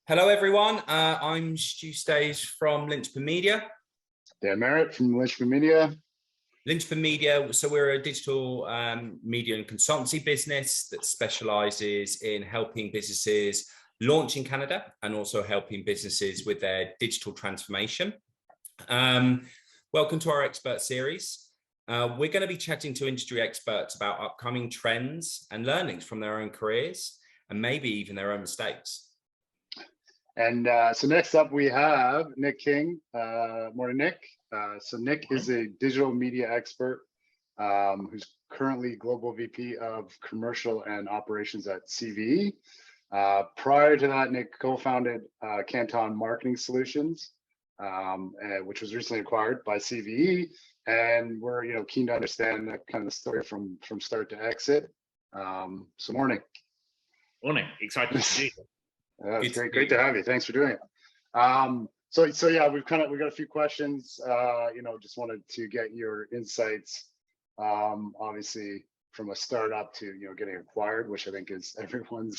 Hello, everyone. I'm Stu from Linchpin Media. Dan Merritt from Linchpin Media. Linchpin Media, so we're a digital media and consultancy business that specializes in helping businesses launch in Canada and also helping businesses with their digital transformation. Welcome to our expert series. We're going to be chatting to industry experts about upcoming trends and learnings from their own careers and maybe even their own mistakes. And so next up we have Nick King. Morning, Nick. So Nick is a digital media expert who's currently Global VP of Commercial and Operations at CVE. Prior to that, Nick co-founded Canton Marketing Solutions, which was recently acquired by CVE. And we're keen to understand that kind of the story from start to exit. So morning. Morning. Excited to see you. It's great to have you. Thanks for doing it. So yeah, we've got a few questions. Just wanted to get your insights. Obviously, from a startup to getting acquired, which I think is everyone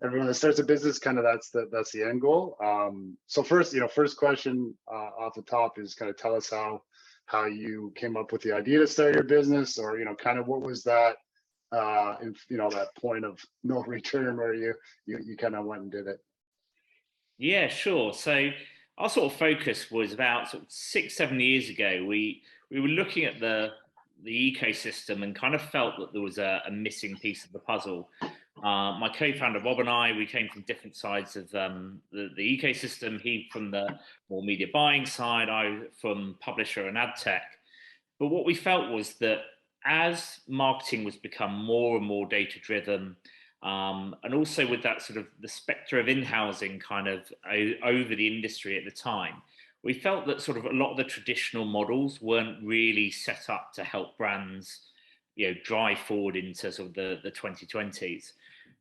that starts a business, kind of that's the end goal. So first question off the top is kind of tell us how you came up with the idea to start your business, or kind of what was that. That point of no return where you kind of went and did it. Yeah, sure. So our sort of focus was about 6-7 years ago. We were looking at the ecosystem and kind of felt that there was a missing piece of the puzzle. My co-founder Rob and I, we came from different sides of the ecosystem. He from the more media buying side, I from publisher and ad tech. But what we felt was that as marketing was become more and more data driven, and also with that sort of the spectre of in-housing kind of over the industry at the time, we felt that sort of a lot of the traditional models weren't really set up to help brands, drive forward into sort of the 2020s.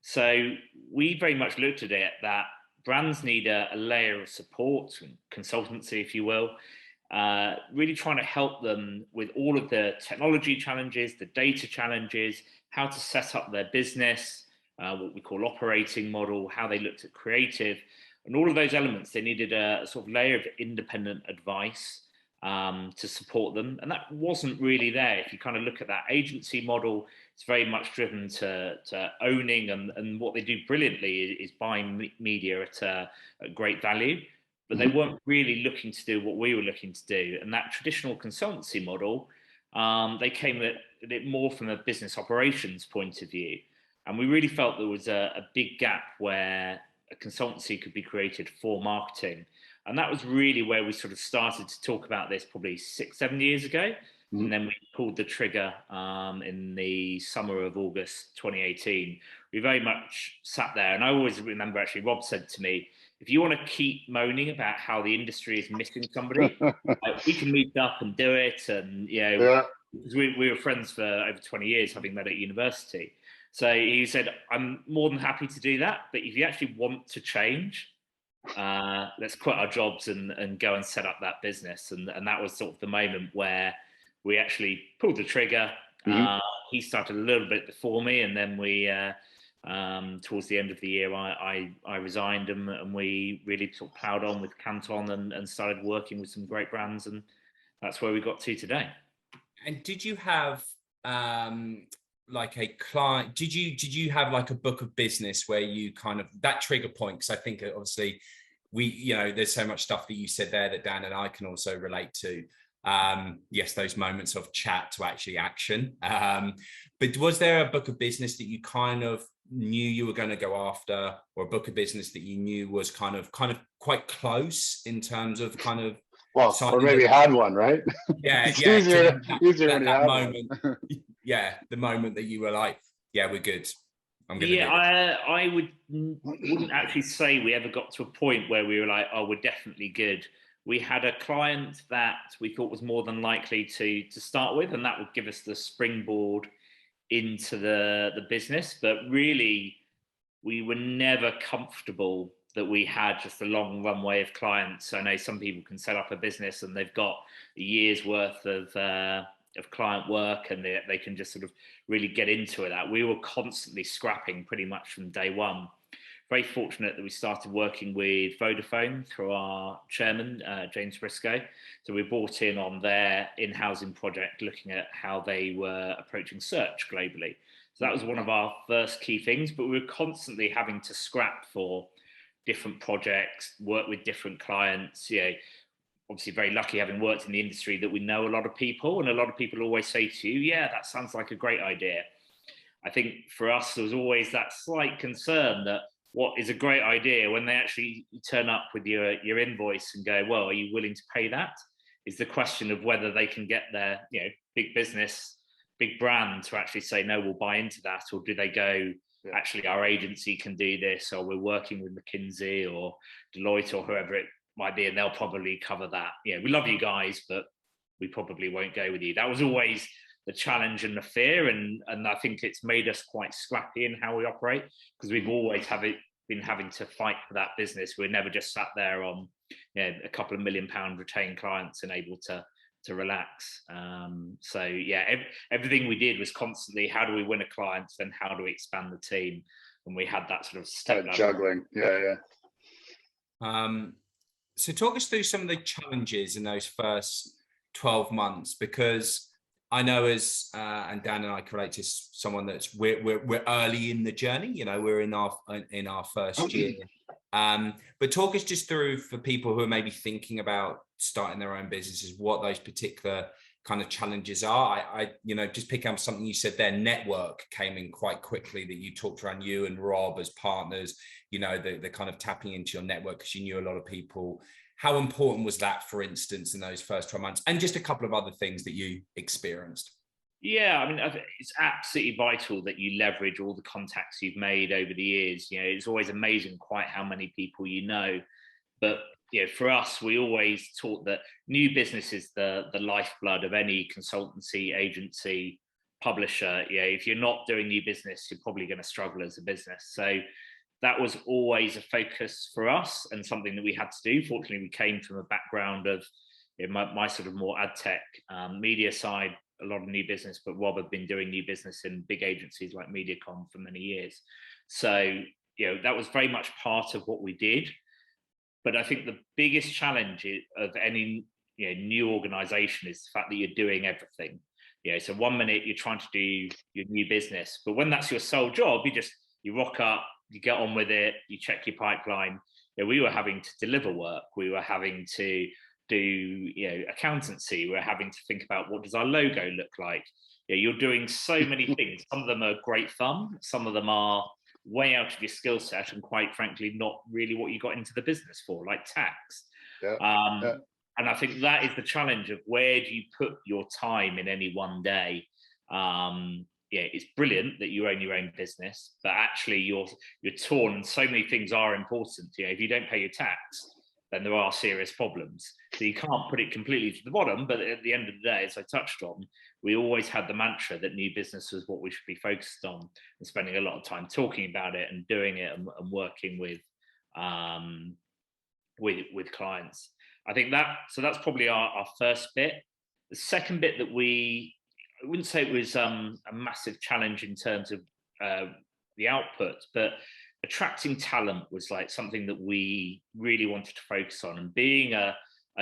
So we very much looked at it that brands need a layer of support and consultancy, if you will, really trying to help them with all of the technology challenges, the data challenges, how to set up their business, what we call operating model, how they looked at creative, and all of those elements. They needed a sort of layer of independent advice to support them. And that wasn't really there. If you kind of look at that agency model, it's very much driven to owning, and what they do brilliantly is buying media at a great value. But they weren't really looking to do what we were looking to do. And that traditional consultancy model, they came at it more from a business operations point of view. And we really felt there was a big gap where a consultancy could be created for marketing. And that was really where we sort of started to talk about this probably 6-7 years ago. And then we pulled the trigger in the summer of August 2018. We very much sat there. And I always remember, actually, Rob said to me, if you want to keep moaning about how the industry is missing somebody, we can meet up and do it. And, because we were friends for over 20 years, having met at university. So he said, I'm more than happy to do that. But if you actually want to change, let's quit our jobs and go and set up that business. And that was sort of the moment where we actually pulled the trigger. He started a little bit before me, and then we... towards the end of the year, I resigned, and we really sort of ploughed on with Canton and started working with some great brands, and that's where we got to today. And did you have like a client? Did you have like a book of business where you kind of that trigger point? Because I think obviously there's so much stuff that you said there that Dan and I can also relate to. Yes, those moments of chat to actually action. But was there a book of business that you kind of knew you were going to go after, or a book of business that you knew was kind of quite close in terms of kind of, well, or maybe had one, right? Yeah, it's yeah. easier when you have moment. Yeah, the moment that you were like, yeah, we're good. I wouldn't actually say we ever got to a point where we were like, oh, we're definitely good. We had a client that we thought was more than likely to start with, and that would give us the springboard into the business. But really, we were never comfortable that we had just a long runway of clients. I know some people can set up a business and they've got a year's worth of client work, and they can just sort of really get into it. We were constantly scrapping pretty much from day one. very fortunate that we started working with Vodafone through our chairman, James Briscoe. So we brought in on their in-housing project, looking at how they were approaching search globally. So that was one of our first key things, but we were constantly having to scrap for different projects, work with different clients, obviously very lucky having worked in the industry that we know a lot of people, and a lot of people always say to you, yeah, that sounds like a great idea. I think for us, there was always that slight concern that what is a great idea when they actually turn up with your invoice and go, well, are you willing to pay that? Is the question of whether they can get their big business, big brand to actually say, no, we'll buy into that, or do they go, actually our agency can do this, or we're working with McKinsey or Deloitte or whoever it might be, and they'll probably cover that. We love you guys, but we probably won't go with you. That was always the challenge and the fear, and I think it's made us quite scrappy in how we operate, because we've always been having to fight for that business. We're never just sat there on a couple of £1 million retained clients and able to relax. Everything we did was constantly, how do we win a client, then how do we expand the team, and we had that sort of step juggling. So talk us through some of the challenges in those first 12 months, because I know as and Dan and I can relate to someone that's we're early in the journey. We're in our first year. But talk us just through, for people who are maybe thinking about starting their own businesses, what those particular kind of challenges are. I just pick up something you said there. Network came in quite quickly, that you talked around you and Rob as partners. The kind of tapping into your network because you knew a lot of people. How important was that, for instance, in those first 12 months? And just a couple of other things that you experienced. Yeah, I mean, it's absolutely vital that you leverage all the contacts you've made over the years. It's always amazing quite how many people you know. But for us, we always taught that new business is the lifeblood of any consultancy, agency, publisher. If you're not doing new business, you're probably going to struggle as a business. So that was always a focus for us and something that we had to do. Fortunately, we came from a background of my sort of more ad tech media side, a lot of new business, but Rob had been doing new business in big agencies like MediaCom for many years. So, that was very much part of what we did. But I think the biggest challenge of any new organization is the fact that you're doing everything. So one minute you're trying to do your new business, but when that's your sole job, you rock up, you get on with it, you check your pipeline. We were having to deliver work. We were having to do accountancy. We're having to think about, what does our logo look like? You're doing so many things. Some of them are great fun. Some of them are way out of your skill set, and quite frankly, not really what you got into the business for, like tax. And I think that is the challenge of, where do you put your time in any one day? It's brilliant that you own your own business, but actually you're torn, and so many things are important. If you don't pay your tax, then there are serious problems. So you can't put it completely to the bottom, but at the end of the day, as I touched on, we always had the mantra that new business was what we should be focused on, and spending a lot of time talking about it and doing it and working with clients. I think that's probably our first bit. The second bit that I wouldn't say it was a massive challenge in terms of the output, but attracting talent was like something that we really wanted to focus on. And being a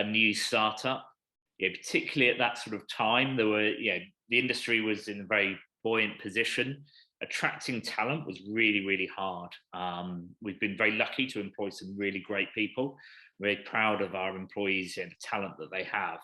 new startup, particularly at that sort of time, there were, the industry was in a very buoyant position. Attracting talent was really, really hard. We've been very lucky to employ some really great people. We're very proud of our employees and the talent that they have.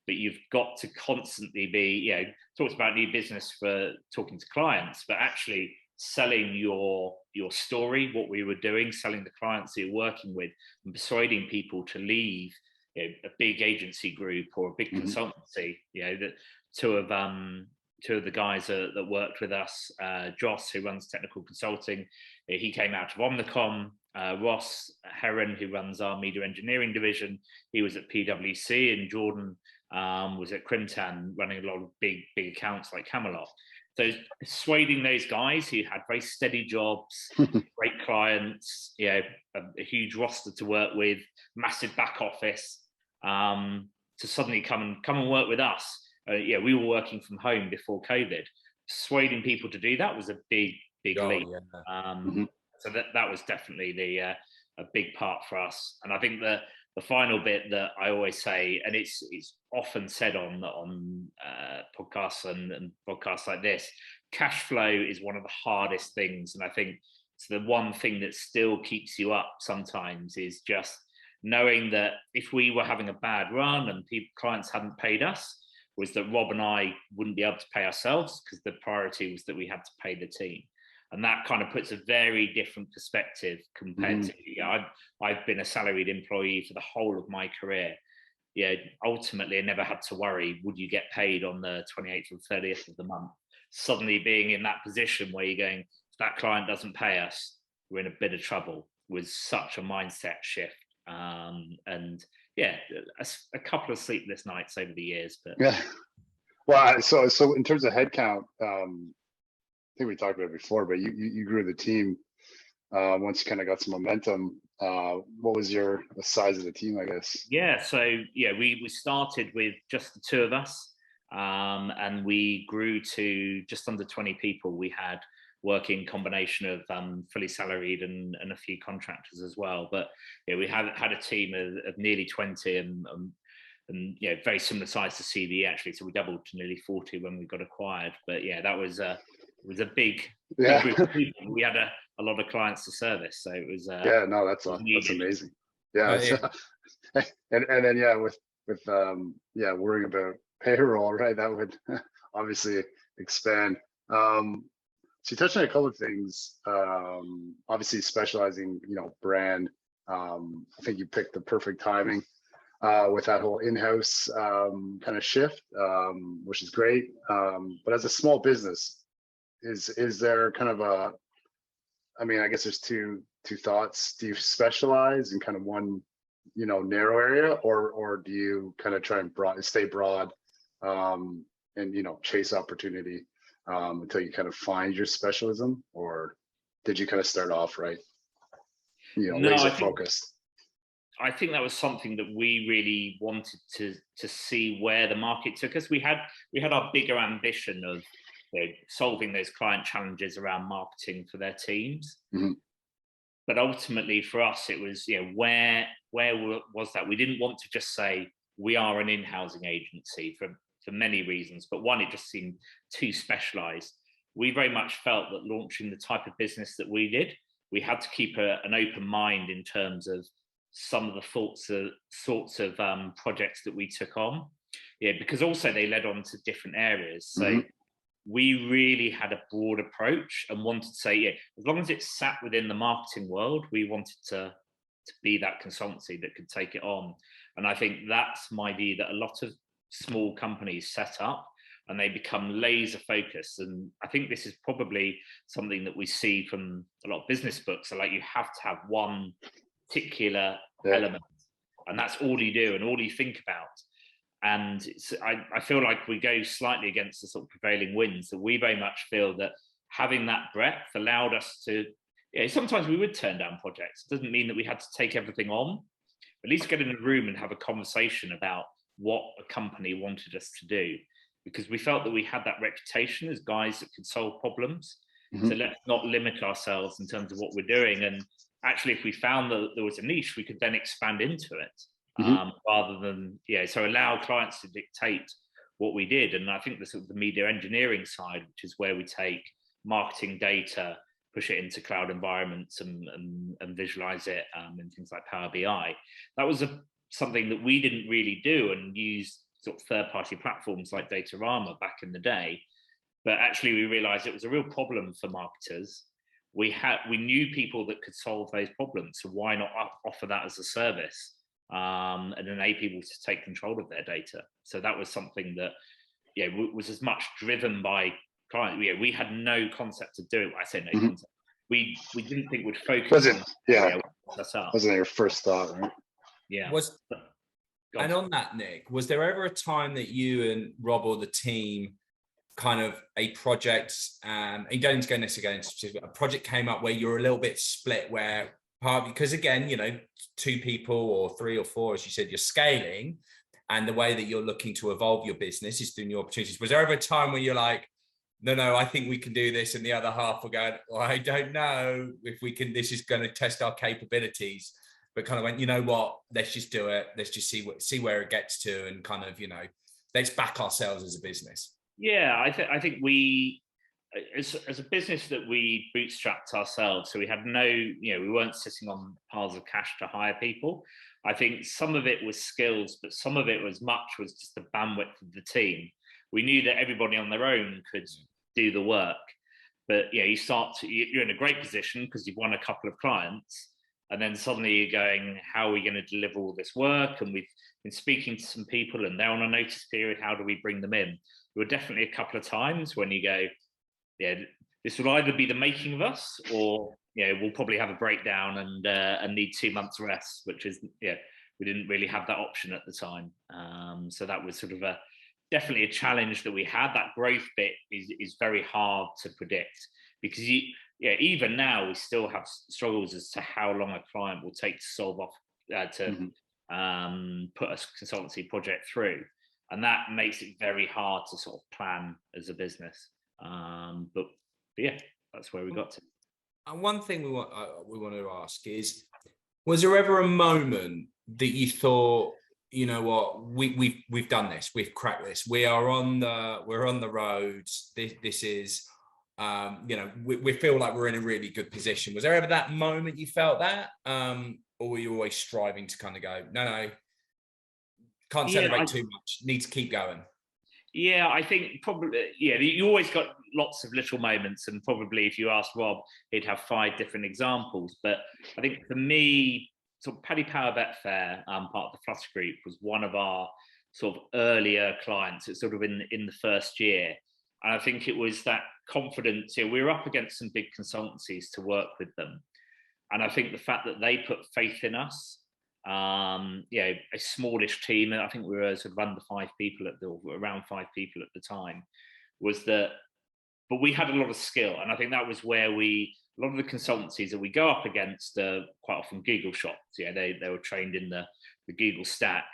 But you've got to constantly be, talked about new business for talking to clients, but actually selling your story, what we were doing, selling the clients that you're working with, and persuading people to leave a big agency group or a big consultancy. That two of the guys that worked with us, Joss, who runs technical consulting, he came out of Omnicom. Ross Heron, who runs our media engineering division, he was at PwC, and Jordan was at Crimtan, running a lot of big accounts like Camelot. So persuading those guys who had very steady jobs, great clients, a huge roster to work with, massive back office, to suddenly come and work with us. We were working from home before COVID. Persuading people to do that was a big leap. So that was definitely a big part for us. And I think the final bit that I always say, and it's often said on podcasts and podcasts like this, cash flow is one of the hardest things. And I think it's the one thing that still keeps you up sometimes, is just knowing that if we were having a bad run and clients hadn't paid us, was that Rob and I wouldn't be able to pay ourselves, because the priority was that we had to pay the team. And that kind of puts a very different perspective compared to, I've been a salaried employee for the whole of my career. Yeah, ultimately, I never had to worry, would you get paid on the 28th or 30th of the month? Suddenly being in that position where you're going, if that client doesn't pay us, we're in a bit of trouble, was such a mindset shift. And yeah, a couple of sleepless nights over the years. But yeah, well, so in terms of headcount, I think we talked about it before, but you grew the team once you kind of got some momentum. What was the size of the team, I guess? Yeah, so we started with just the two of us, and we grew to just under 20 people. We had working combination of fully salaried and a few contractors as well. But yeah, we had a team of nearly 20 and very similar size to CV actually. So we doubled to nearly 40 when we got acquired. But yeah, that was a big group of people. We had a lot of clients to service, so it was that's amazing. Yeah, and then with worrying about payroll, right? That would obviously expand. So you touched on a couple of things. Obviously specializing, brand. I think you picked the perfect timing with that whole in-house kind of shift, which is great. But as a small business, is there kind of I guess there's two thoughts. Do you specialize in kind of one, narrow area, or do you kind of try and stay broad, and chase opportunity until you kind of find your specialism, or did you kind of start off right, laser focused? I think that was something that we really wanted to see where the market took us. We had our bigger ambition of solving those client challenges around marketing for their teams. But ultimately for us, it was, where was that? We didn't want to just say we are an in-housing agency for many reasons, but one, it just seemed too specialized. We very much felt that launching the type of business that we did, we had to keep an open mind in terms of some of the sorts of projects that we took on. Yeah, because also they led on to different areas. So we really had a broad approach and wanted to say, as long as it sat within the marketing world, we wanted to be that consultancy that could take it on. And I think that's my view, that a lot of small companies set up and they become laser focused. And I think this is probably something that we see from a lot of business books. So like, you have to have one particular element, and that's all you do and all you think about. And I feel like we go slightly against the sort of prevailing winds, that we very much feel that having that breadth allowed us to, sometimes we would turn down projects. It doesn't mean that we had to take everything on, at least get in a room and have a conversation about what a company wanted us to do, because we felt that we had that reputation as guys that could solve problems. So let's not limit ourselves in terms of what we're doing. And actually, if we found that there was a niche, we could then expand into it. Rather than so allow clients to dictate what we did. And I think the sort of the media engineering side, which is where we take marketing data, push it into cloud environments and visualize it in things like Power BI, that was something that we didn't really do, and use sort of third-party platforms like Datorama back in the day. But actually we realized it was a real problem for marketers. We knew people that could solve those problems, so why not offer that as a service? And enable people to take control of their data. So that was something that was as much driven by client. We had no concept of doing it. I say no concept. We didn't think we'd focus on wasn't your first thought, right? And on that, Nick, was there ever a time that you and Rob or the team kind of a project, and you don't need to go necessarily into specific, a project came up where you're a little bit split, where because again, 2 people or 3 or 4, as you said, you're scaling, and the way that you're looking to evolve your business is through new opportunities. Was there ever a time where you're like, no, I think we can do this. And the other half were going, well, I don't know if we can, this is going to test our capabilities, but kind of went, you know what, let's just do it. Let's just see where it gets to, and kind of, let's back ourselves as a business. Yeah, I think we, as a business, that we bootstrapped ourselves, so we had no, we weren't sitting on piles of cash to hire people. I think some of it was skills, but some of it was just the bandwidth of the team. We knew that everybody on their own could do the work, but you're in a great position because you've won a couple of clients, and then suddenly you're going, how are we going to deliver all this work? And we've been speaking to some people and they're on a notice period. How do we bring them in? There were definitely a couple of times when you go, yeah, this will either be the making of us, or we'll probably have a breakdown and need 2 months rest, which is we didn't really have that option at the time. So that was sort of definitely a challenge that we had. That growth bit is very hard to predict, because even now we still have struggles as to how long a client will take to solve off put a consultancy project through, and that makes it very hard to sort of plan as a business. But yeah, that's where we got to. And one thing we want to ask is, was there ever a moment that you thought, you know what, we've done this, we've cracked this, we're on the roads, this is we feel like we're in a really good position? Was there ever that moment you felt that, or were you always striving to kind of go, no, can't celebrate too much, need to keep going? Yeah, I think probably, you always got lots of little moments, and probably if you asked Rob, he'd have 5 different examples. But I think for me, sort of Paddy Power Betfair, part of the Flutter Group, was one of our sort of earlier clients. It's sort of in the first year. And I think it was that confidence. We were up against some big consultancies to work with them. And I think the fact that they put faith in us, a smallish team, and I think we were sort of under 5 people around 5 people at the time, was that, but we had a lot of skill. And I think that was where a lot of the consultancies that we go up against are quite often Google shops. They were trained in the Google stack.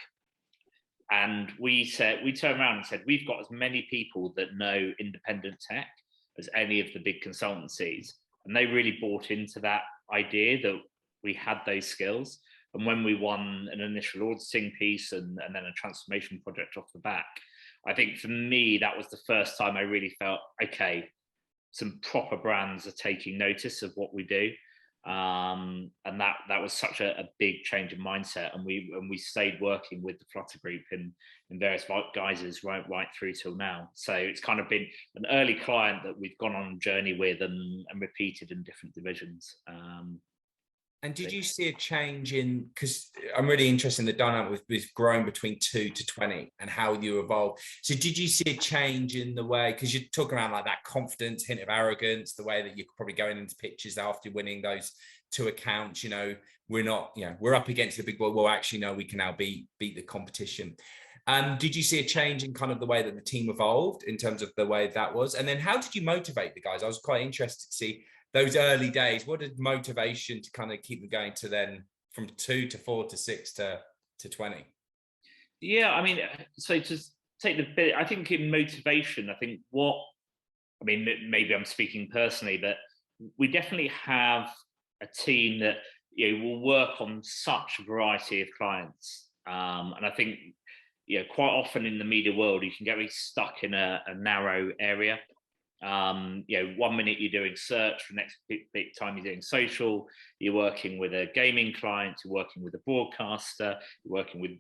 And we turned around and said, we've got as many people that know independent tech as any of the big consultancies. And they really bought into that idea that we had those skills. And when we won an initial auditing piece and then a transformation project off the back, I think for me, that was the first time I really felt, okay, some proper brands are taking notice of what we do. And that was such a big change of mindset. And we stayed working with the Flutter Group in various guises right through till now. So it's kind of been an early client that we've gone on a journey with and repeated in different divisions. And did you see a change in, because I'm really interested in the dynamic with growing between 2 to 20 and how you evolve. So did you see a change in the way, because you're talking around like that confidence, hint of arrogance, the way that you're probably going into pitches after winning those 2 accounts, we're not, we're up against the big boy. Well, actually, no, we can now beat the competition. Did you see a change in kind of the way that the team evolved in terms of the way that was? And then how did you motivate the guys? I was quite interested to see those early days. What did motivation to kind of keep them going to then from 2 to 4 to 6 to 20? Yeah, I mean, so to take the bit, I think in motivation, maybe I'm speaking personally, but we definitely have a team that will work on such a variety of clients. And I think quite often in the media world, you can get really stuck in a narrow area. 1 minute you're doing search, the next big time you're doing social, you're working with a gaming client, you're working with a broadcaster, you're working with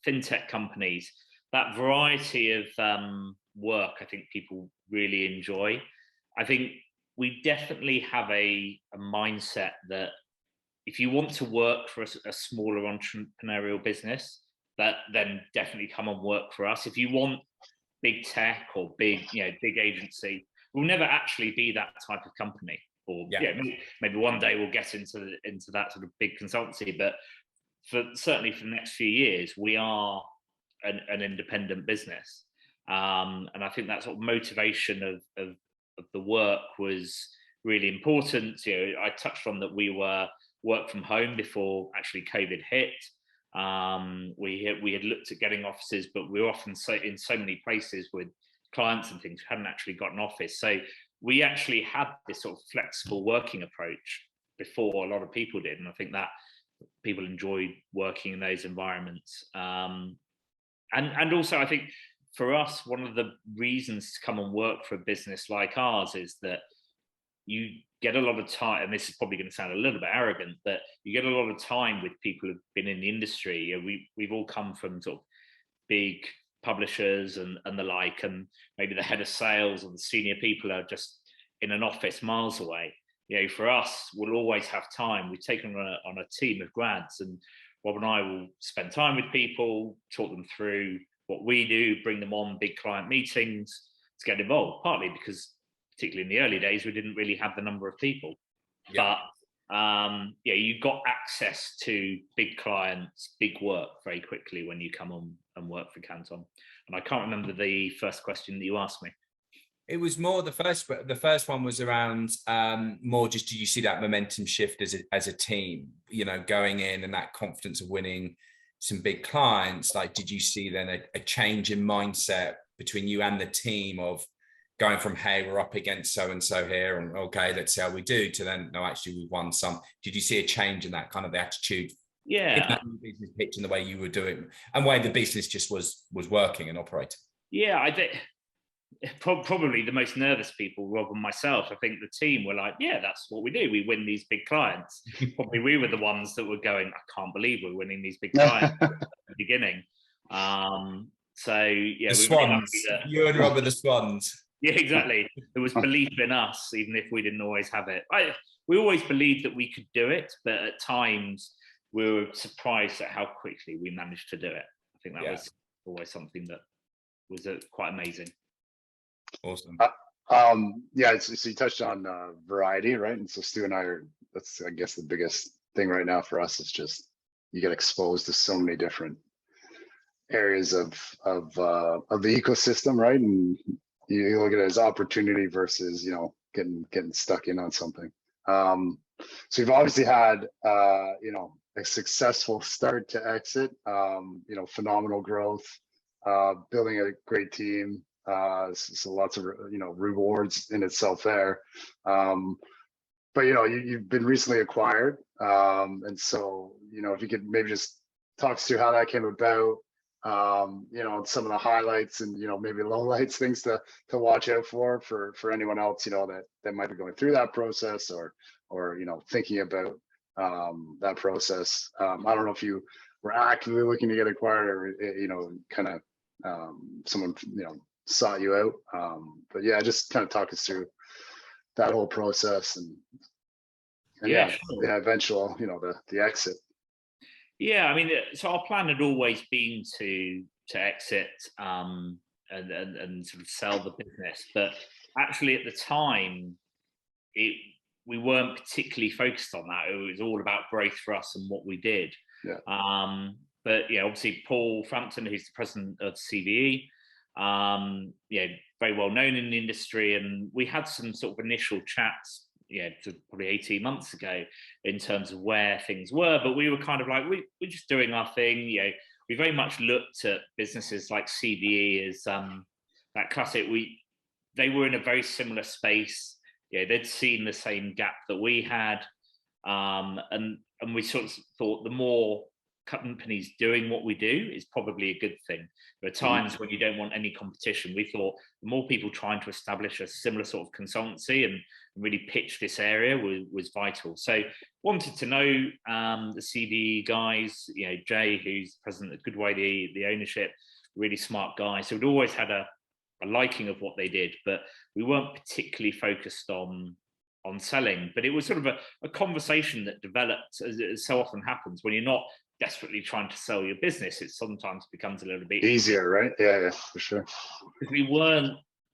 fintech companies. That variety of work, I think people really enjoy. I think we definitely have a mindset that if you want to work for a smaller entrepreneurial business, that then definitely come and work for us. If you want big tech or big agency, we'll never actually be that type of company. Or maybe one day we'll get into that sort of big consultancy, but certainly for the next few years, we are an independent business. And I think that sort of motivation of the work was really important. I touched on that we were work from home before actually COVID hit. We had looked at getting offices, but we were often in so many places with clients and things, we hadn't actually got an office. So we actually had this sort of flexible working approach before a lot of people did. And I think that people enjoyed working in those environments. And also, I think for us, one of the reasons to come and work for a business like ours is that you get a lot of time, and this is probably going to sound a little bit arrogant, but you get a lot of time with people who've been in the industry. You know, we've all come from sort of big publishers and the like, and maybe the head of sales or the senior people are just in an office miles away. You know, for us, we'll always have time. We've taken on a team of grads, and Rob and I will spend time with people, talk them through what we do, bring them on big client meetings to get involved, partly because particularly in the early days, we didn't really have the number of people. Yeah. But yeah, you got access to big clients, big work very quickly when you come on and work for Canton. And I can't remember the first question that you asked me. It was more the first one was around more just, did you see that momentum shift as a team, you know, going in and that confidence of winning some big clients? Like, did you see then a change in mindset between you and the team of going from, hey, we're up against so and so here, and okay, let's see how we do, to then, no, actually we've won some? Did you see a change in that kind of the attitude? Yeah, in the business pitch and the way you were doing and way the business just was working and operating? Yeah, I think probably the most nervous people, Rob and myself. I think the team were like, yeah, that's what we do. We win these big clients. Probably we were the ones that were going, I can't believe we're winning these big clients at the beginning. So yeah, the Swans. You and Rob are the Swans. Yeah, exactly. There was belief in us, even if we didn't always have it. We always believed that we could do it, but at times we were surprised at how quickly we managed to do it. I think that was always something that was quite amazing. Awesome. Yeah, so you touched on variety, right? And so Stu and I that's I guess the biggest thing right now for us is just you get exposed to so many different areas of the ecosystem, right? And you look at it as opportunity versus, you know, getting stuck in on something. So you've obviously had you know, a successful start to exit, you know, phenomenal growth, building a great team. So lots of, you know, rewards in itself there. But, you know, you've been recently acquired. And so, you know, if you could maybe just talk us through how that came about, you know, some of the highlights and, you know, maybe lowlights, things to watch out for anyone else, you know, that might be going through that process or, you know, thinking about that process. I don't know if you were actively looking to get acquired or, you know, kind of someone, you know, sought you out. But yeah, just kind of talk us through that whole process and yeah, sure. The eventual, you know, the exit. Yeah, I mean, so our plan had always been to exit and sort of sell the business, but actually at the time, we weren't particularly focused on that. It was all about growth for us and what we did. Yeah. But yeah, obviously Paul Frampton, who's the president of CVE, yeah, very well known in the industry, and we had some sort of initial chats, yeah, probably 18 months ago in terms of where things were, but we were kind of like, we're just doing our thing. You know, we very much looked at businesses like CVE as that classic. They were in a very similar space. Yeah, they'd seen the same gap that we had, and we sort of thought the more companies doing what we do is probably a good thing. There are times when you don't want any competition. We thought the more people trying to establish a similar sort of consultancy and really pitch this area was vital. So wanted to know the CVE guys, you know, Jay, who's president of Goodway, the ownership, really smart guy. So we'd always had a liking of what they did, but we weren't particularly focused on selling. But it was sort of a conversation that developed, as so often happens when you're not desperately trying to sell your business. It sometimes becomes a little bit easier, right? Yeah, for sure. Because we weren't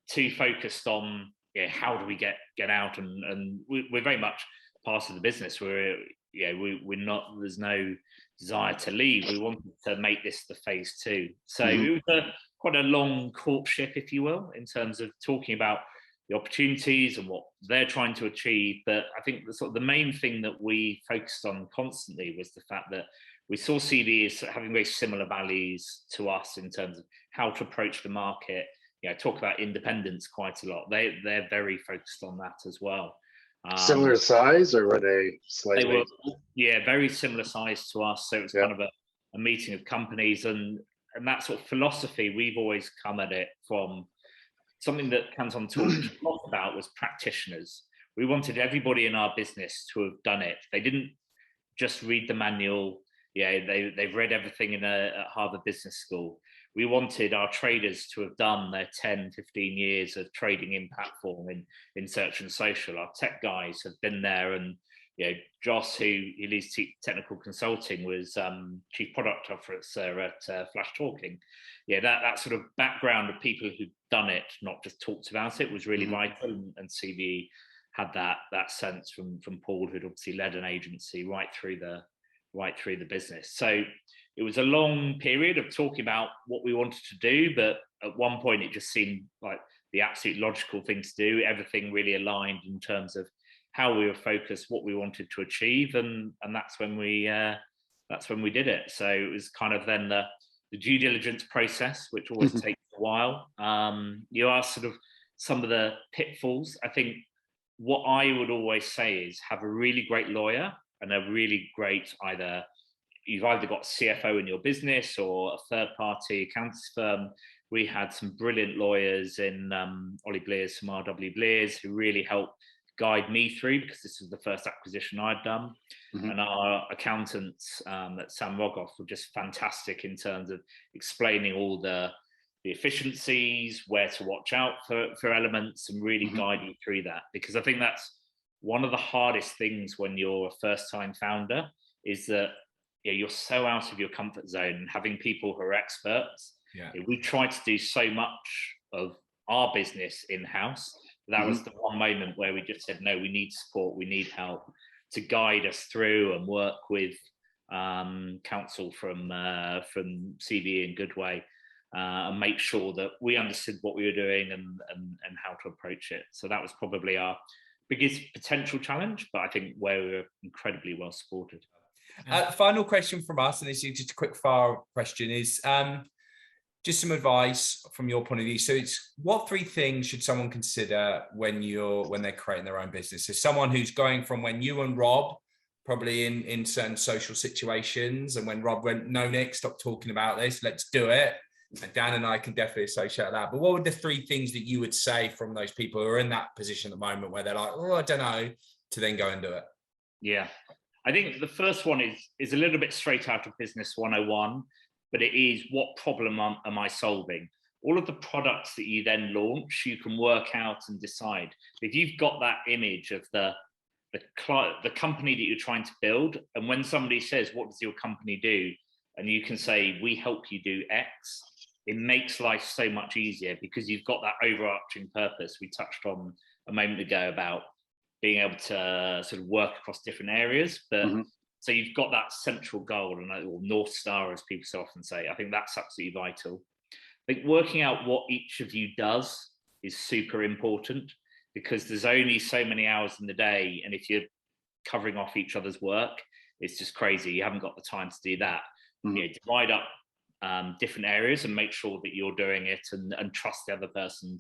too focused on, yeah, how do we get out, and we're very much part of the business. We're not. There's no desire to leave. We wanted to make this the phase 2. So it was quite a long courtship, if you will, in terms of talking about the opportunities and what they're trying to achieve. But I think the main thing that we focused on constantly was the fact that we saw CVE as having very similar values to us in terms of how to approach the market, talk about independence quite a lot. They're very focused on that as well. Similar size, or were they slightly? They were, very similar size to us. So it was kind of a meeting of companies, and that sort of philosophy, we've always come at it from something that Canton talked a lot about, was practitioners. We wanted everybody in our business to have done it. They didn't just read the manual. They've read everything at Harvard Business School. We wanted our traders to have done their 10, 15 years of trading in platform, in search and social. Our tech guys have been there, and Joss, who leads technical consulting, was chief product officer at Flash Talking. That sort of background of people who've done it, not just talked about it, was really vital. And CVE had that sense from Paul, who'd obviously led an agency right through the business. So it was a long period of talking about what we wanted to do, but at one point it just seemed like the absolute logical thing to do. Everything really aligned in terms of how we were focused, what we wanted to achieve, and that's when we did it. So it was kind of then the due diligence process, which always takes a while. You asked sort of some of the pitfalls. I think what I would always say is have a really great lawyer and a really great you've either got a CFO in your business or a third-party accounts firm. We had some brilliant lawyers in Ollie Blears from RW Blears, who really helped guide me through, because this was the first acquisition I'd done. And our accountants at Sam Rogoff were just fantastic in terms of explaining all the efficiencies, where to watch out for elements, and really guide you through that. Because I think that's one of the hardest things when you're a first-time founder, is that you're so out of your comfort zone, and having people who are experts. We try to do so much of our business in-house. That was the one moment where we just said, no, we need support, we need help to guide us through, and work with counsel from CVE and Goodway, and make sure that we understood what we were doing and how to approach it. So that was probably our biggest potential challenge, but I think where we were incredibly well supported. Final question from us, and this is just a quick fire question, is just some advice from your point of view. So it's, what 3 things should someone consider when they're creating their own business? So someone who's going from when you and Rob, probably in certain social situations, and when Rob went, no, Nick, stop talking about this, let's do it. And Dan and I can definitely associate that. But what would the 3 things that you would say from those people who are in that position at the moment, where they're like, oh, I don't know, to then go and do it? Yeah. I think the first one is a little bit straight out of Business 101, but it is, what problem am I solving? All of the products that you then launch, you can work out and decide. If you've got that image of the company that you're trying to build, and when somebody says, what does your company do? And you can say, we help you do X, it makes life so much easier, because you've got that overarching purpose we touched on a moment ago about being able to sort of work across different areas. But so you've got that central goal, or North Star, as people so often say. I think that's absolutely vital. I think working out what each of you does is super important, because there's only so many hours in the day, and if you're covering off each other's work, it's just crazy. You haven't got the time to do that. Divide up different areas and make sure that you're doing it, and trust the other person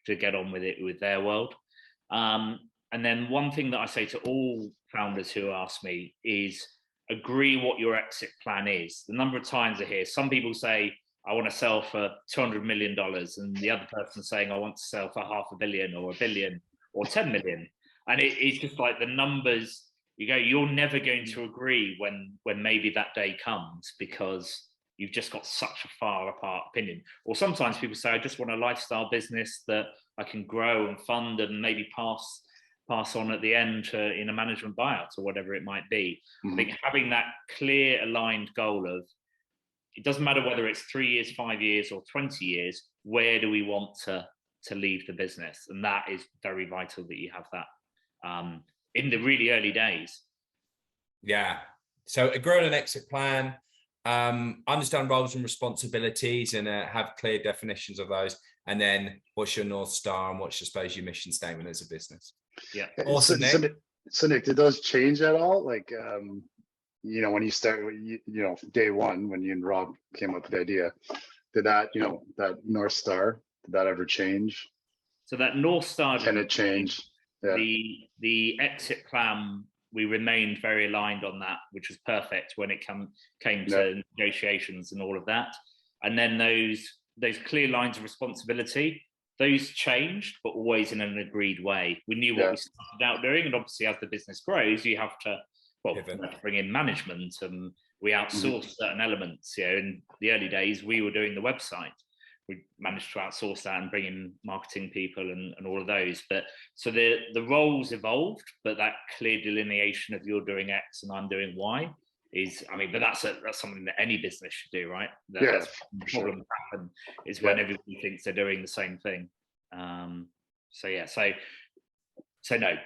to get on with it, with their world. And then one thing that I say to all founders who ask me is, agree what your exit plan is. The number of times I hear some people say, I want to sell for $200 million, and the other person saying, I want to sell for $500 million or $1 billion or 10 million. And it's just like the numbers, you're never going to agree when maybe that day comes, because you've just got such a far apart opinion. Or sometimes people say, I just want a lifestyle business that I can grow and fund and maybe pass on at the end in a management buyout or whatever it might be. I think having that clear, aligned goal of, it doesn't matter whether it's 3 years, 5 years, or 20 years, where do we want to leave the business? And that is very vital, that you have that in the really early days. Yeah. So agree on an exit plan, understand roles and responsibilities, and have clear definitions of those. And then what's your North Star, and what's, I suppose, your mission statement as a business? Yeah. Awesome, Nick. So Nick, did those change at all? Like, when you start, day one, when you and Rob came up with the idea, did that, that North Star Did that ever change? So that North Star, Can it change? Yeah. The exit plan, we remained very aligned on that, which was perfect when it came to negotiations and all of that. And then those clear lines of responsibility, those changed, but always in an agreed way. We knew what we started out doing, and obviously as the business grows, you have to, well, you have to bring in management, and we outsourced certain elements. You know, in the early days, we were doing the website. We managed to outsource that and bring in marketing people and all of those. But so the roles evolved, but that clear delineation of you're doing X and I'm doing Y is, I mean, but that's something that any business should do, right? That's the problem that happen is when everybody thinks they're doing the same thing. So no.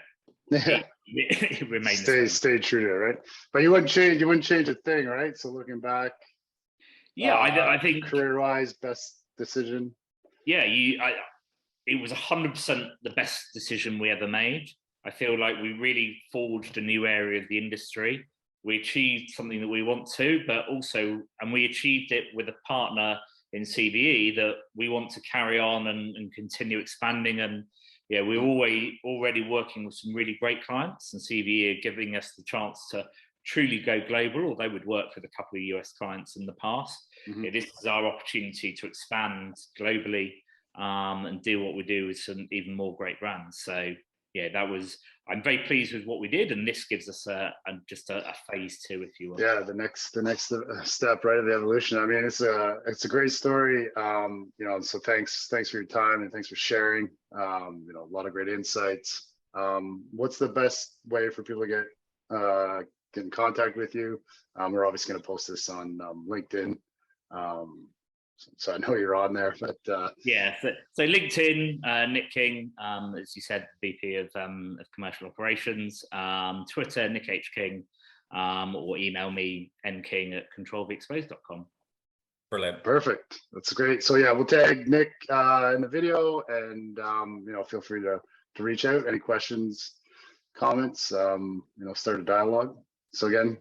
It remains stay true to it, right? But you wouldn't change a thing, right? So looking back, I think career-wise, best decision. Yeah, it was 100% the best decision we ever made. I feel like we really forged a new area of the industry. We achieved something that we want to, but also, and we achieved it with a partner in CVE that we want to carry on and continue expanding. And yeah, we're already working with some really great clients, and CVE are giving us the chance to truly go global, although we'd worked with a couple of US clients in the past. This is our opportunity to expand globally and do what we do with some even more great brands. So yeah, I'm very pleased with what we did, and this gives us just a phase 2, if you will. Yeah, the next step, right, of the evolution. I mean, it's a great story. So thanks for your time, and thanks for sharing. A lot of great insights. What's the best way for people to get in contact with you? We're obviously going to post this on LinkedIn. So I know you're on there, but so LinkedIn, Nick King, as you said, VP of Commercial Operations. Twitter, Nick H King, or email me nking@controltheexposed.com. Brilliant, perfect. That's great. So yeah, we'll tag Nick in the video, and feel free to reach out. Any questions, comments, start a dialogue. So again,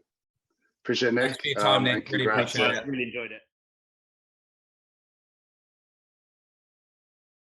appreciate it, Nick. Thanks for your time, Nick. Really appreciate it. Really enjoyed it.